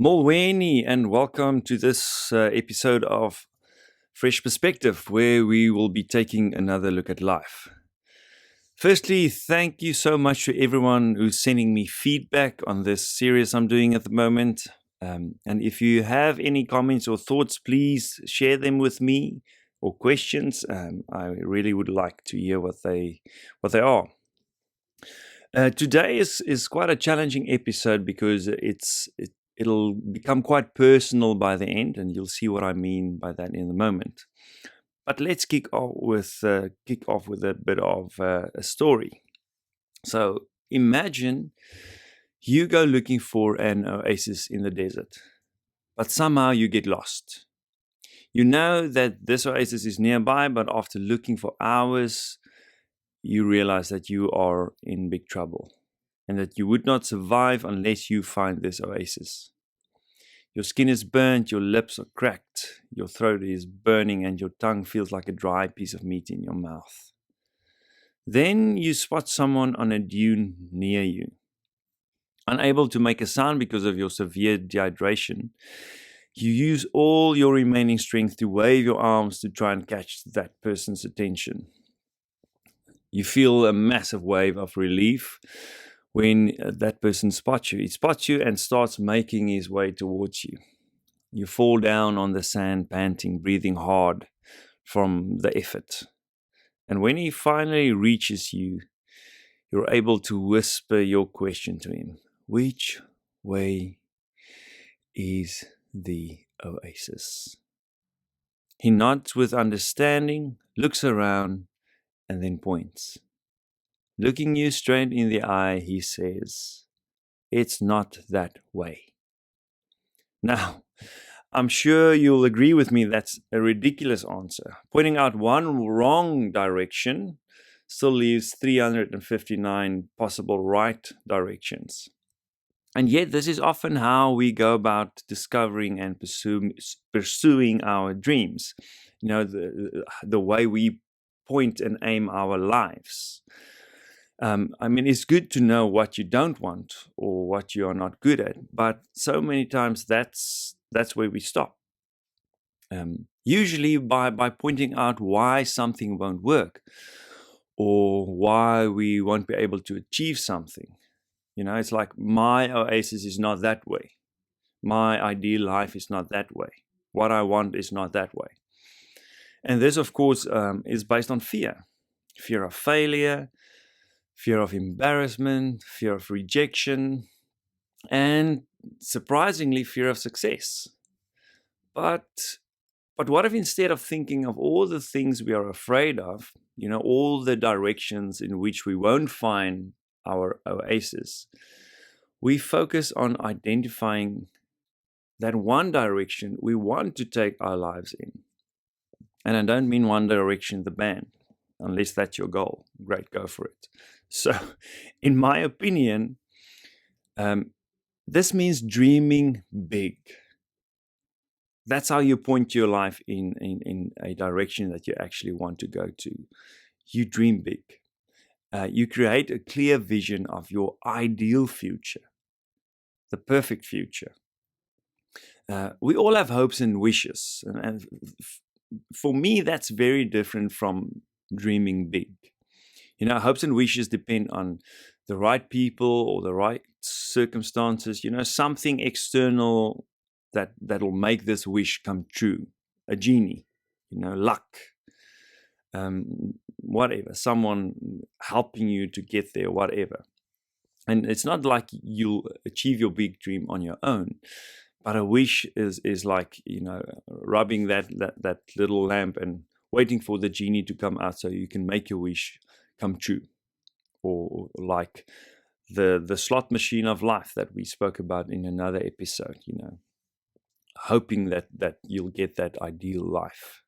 Molweni, and welcome to this episode of Fresh Perspective, where we will be taking another look at life. Firstly, thank you so much to everyone who's sending me feedback on this series I'm doing at the moment. And if you have any comments or thoughts, please share them with me or questions. I really would like to hear what they are. Today is quite a challenging episode because it'll become quite personal by the end, and you'll see what I mean by that in a moment. But let's kick off with a bit of a story. So imagine you go looking for an oasis in the desert, but somehow you get lost. You know that this oasis is nearby, but after looking for hours, you realize that you are in big trouble and that you would not survive unless you find this oasis. Your skin is burnt, your lips are cracked, your throat is burning, and your tongue feels like a dry piece of meat in your mouth. Then you spot someone on a dune near you. Unable to make a sound because of your severe dehydration, you use all your remaining strength to wave your arms to try and catch that person's attention. You feel a massive wave of relief when that person spots you. He spots you and starts making his way towards you. You fall down on the sand, panting, breathing hard from the effort. And when he finally reaches you, you're able to whisper your question to him. Which way is the oasis? He nods with understanding, looks around, and then points. Looking you straight in the eye, he says, "It's not that way." Now, I'm sure you'll agree with me that's a ridiculous answer. Pointing out one wrong direction still leaves 359 possible right directions. And yet, this is often how we go about discovering and pursuing our dreams. The way we point and aim our lives. It's good to know what you don't want or what you are not good at, but so many times that's where we stop. Usually by pointing out why something won't work or why we won't be able to achieve something. It's like my oasis is not that way. My ideal life is not that way. What I want is not that way. And this, of course, is based on fear. Fear of failure, fear of embarrassment, fear of rejection, and surprisingly, fear of success. But what if instead of thinking of all the things we are afraid of, all the directions in which we won't find our oasis, we focus on identifying that one direction we want to take our lives in? And I don't mean One Direction, the band, unless that's your goal. Great, go for it. So, in my opinion, this means dreaming big. That's how you point your life in a direction that you actually want to go to. You dream big. You create a clear vision of your ideal future, the perfect future. We all have hopes and wishes. And for me, that's very different from dreaming big. Hopes and wishes depend on the right people or the right circumstances, something external that'll make this wish come true. A genie, luck, whatever, someone helping you to get there, whatever. And it's not like you'll achieve your big dream on your own, but a wish is like, rubbing that little lamp and waiting for the genie to come out so you can make your wish come true. Or like the slot machine of life that we spoke about in another episode, hoping that you'll get that ideal life.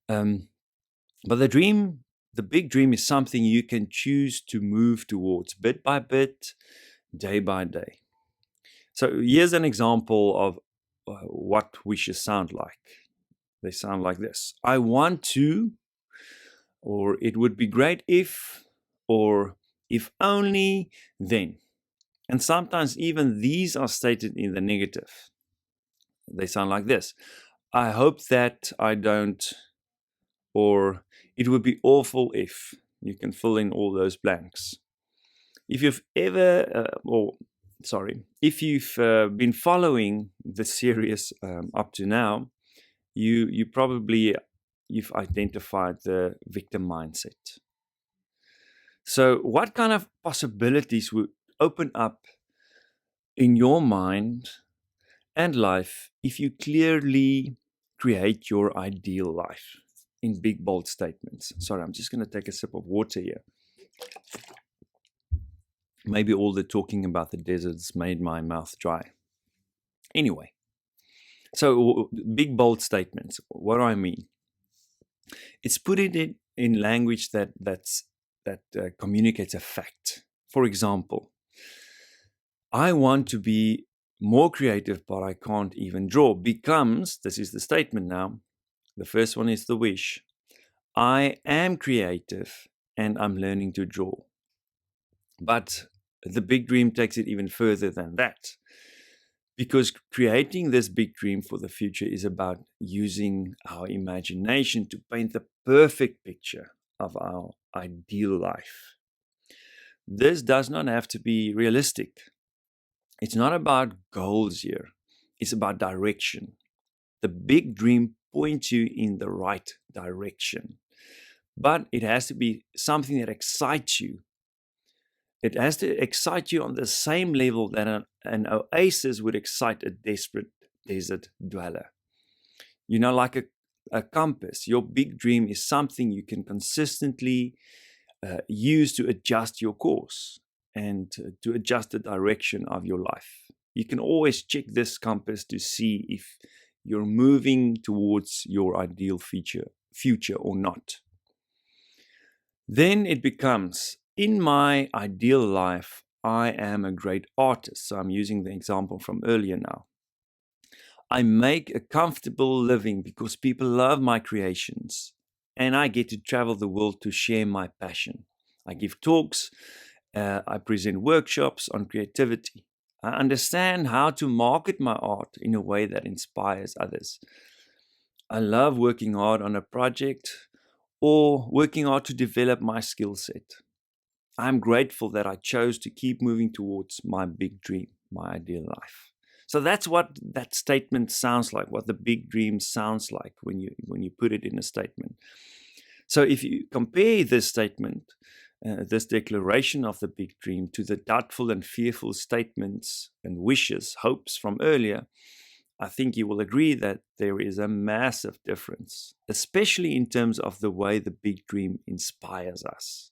But the big dream is something you can choose to move towards bit by bit, day by day. So here's an example of what wishes sound like. They sound like this: I want to, or it would be great if, or if only then. And sometimes even these are stated in the negative. They sound like this: I hope that I don't, or it would be awful if. You can fill in all those blanks. If you've ever, if you've been following the series up to now, you've identified the victim mindset. So what kind of possibilities would open up in your mind and life if you clearly create your ideal life in big, bold statements? Sorry, I'm just going to take a sip of water here. Maybe all the talking about the deserts made my mouth dry. Anyway, so big, bold statements. What do I mean? It's putting it in language that communicates a fact. For example, I want to be more creative, but I can't even draw. Becomes, this is the statement now. The first one is the wish. I am creative and I'm learning to draw. But the big dream takes it even further than that. Because creating this big dream for the future is about using our imagination to paint the perfect picture of our ideal life. This does not have to be realistic. It's not about goals here. It's about direction. The big dream points you in the right direction. But it has to be something that excites you. It has to excite you on the same level that an oasis would excite a desperate desert dweller. You know, like a compass. Your big dream is something you can consistently use to adjust your course and to adjust the direction of your life. You can always check this compass to see if you're moving towards your ideal future or not. Then it becomes, in my ideal life, I am a great artist. So I'm using the example from earlier now. I make a comfortable living because people love my creations, and I get to travel the world to share my passion. I give talks, I present workshops on creativity. I understand how to market my art in a way that inspires others. I love working hard on a project or working hard to develop my skill set. I'm grateful that I chose to keep moving towards my big dream, my ideal life. So that's what that statement sounds like, what the big dream sounds like when you put it in a statement. So if you compare this statement, this declaration of the big dream, to the doubtful and fearful statements and wishes, hopes from earlier, I think you will agree that there is a massive difference, especially in terms of the way the big dream inspires us.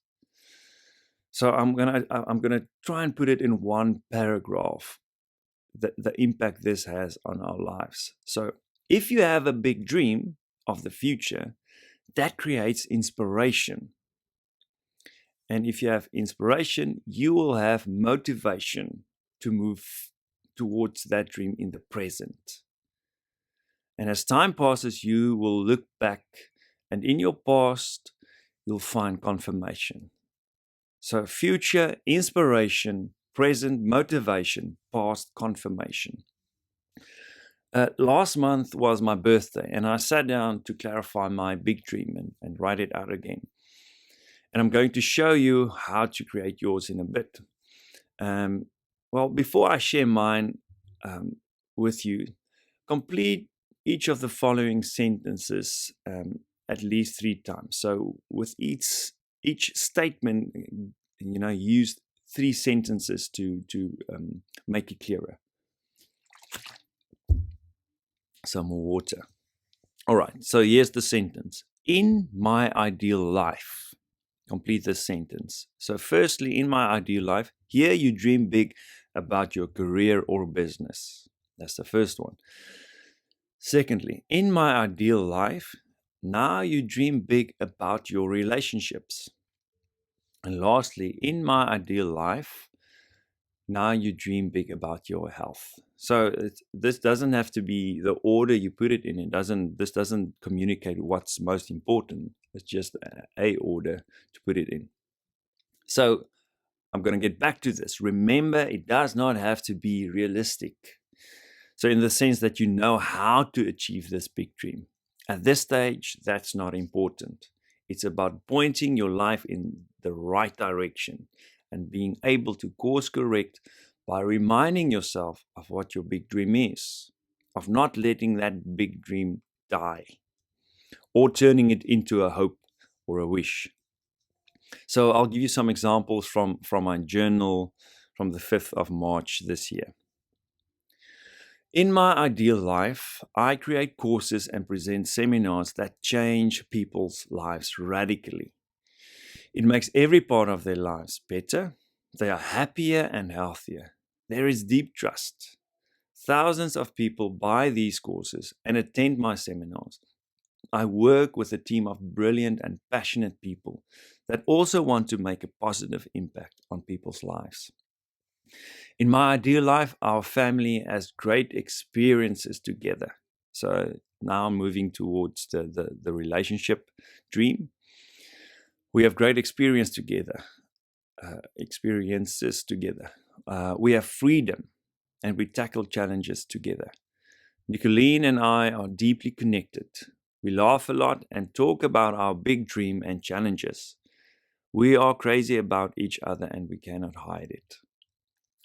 So I'm gonna try and put it in one paragraph, the impact this has on our lives. So if you have a big dream of the future, that creates inspiration. And if you have inspiration, you will have motivation to move towards that dream in the present. And as time passes, you will look back, and in your past, you'll find confirmation. So future inspiration, present motivation, past confirmation. Last month was my birthday, and I sat down to clarify my big dream and write it out again. And I'm going to show you how to create yours in a bit. Well, before I share mine with you, complete each of the following sentences at least 3 times. So with each statement, use 3 sentences to make it clearer. Some more water. All right, so here's the sentence. In my ideal life. Complete this sentence. So firstly, in my ideal life, here you dream big about your career or business. That's the first one. Secondly, in my ideal life, now you dream big about your relationships. And lastly, in my ideal life, now you dream big about your health. So this doesn't have to be the order you put it in. This doesn't communicate what's most important. It's just a order to put it in. So I'm going to get back to this. Remember, it does not have to be realistic. So in the sense that you know how to achieve this big dream. At this stage, that's not important. It's about pointing your life in the right direction and being able to course correct by reminding yourself of what your big dream is, of not letting that big dream die or turning it into a hope or a wish. So I'll give you some examples from my journal from the 5th of March this year. In my ideal life, I create courses and present seminars that change people's lives radically. It makes every part of their lives better. They are happier and healthier. There is deep trust. Thousands of people buy these courses and attend my seminars. I work with a team of brilliant and passionate people that also want to make a positive impact on people's lives. In my ideal life, our family has great experiences together. So now moving towards the relationship dream. We have great experiences together. We have freedom and we tackle challenges together. Nicolene and I are deeply connected. We laugh a lot and talk about our big dream and challenges. We are crazy about each other and we cannot hide it.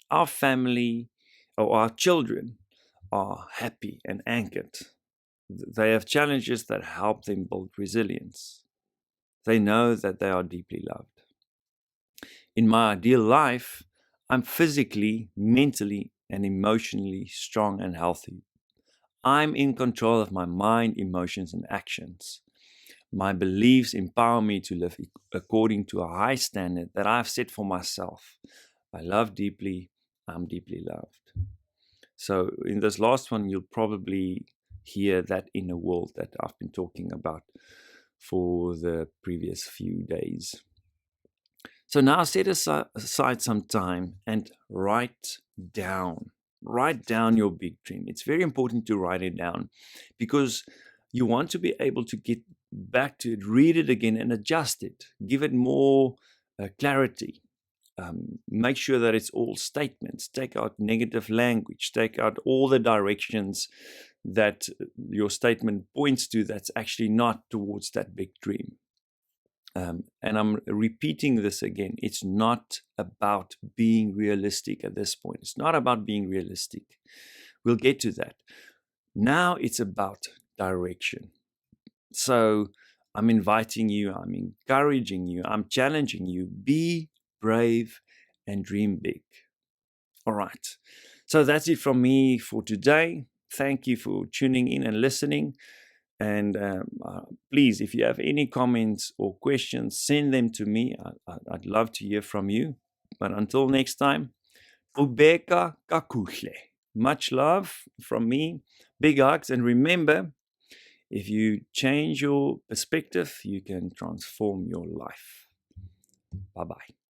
Our family or our children are happy and anchored. They have challenges that help them build resilience. They know that they are deeply loved. In my ideal life, I'm physically, mentally, and emotionally strong and healthy. I'm in control of my mind, emotions, and actions. My beliefs empower me to live according to a high standard that I've set for myself. I love deeply. I'm deeply loved. So in this last one, you'll probably hear that inner world that I've been talking about for the previous few days. So now set aside some time and write down your big dream. It's very important to write it down because you want to be able to get back to it, read it again and adjust it, give it more clarity. Make sure that it's all statements. Take out negative language. Take out all the directions that your statement points to that's actually not towards that big dream. And I'm repeating this again. It's not about being realistic at this point. It's not about being realistic. We'll get to that. Now it's about direction. So I'm inviting you, I'm encouraging you, I'm challenging you. Be brave and dream big. All right. So that's it from me for today. Thank you for tuning in and listening. And please, if you have any comments or questions, send them to me. I'd love to hear from you. But until next time, Ubeka Kakuhle. Much love from me. Big hugs. And remember, if you change your perspective, you can transform your life. Bye-bye.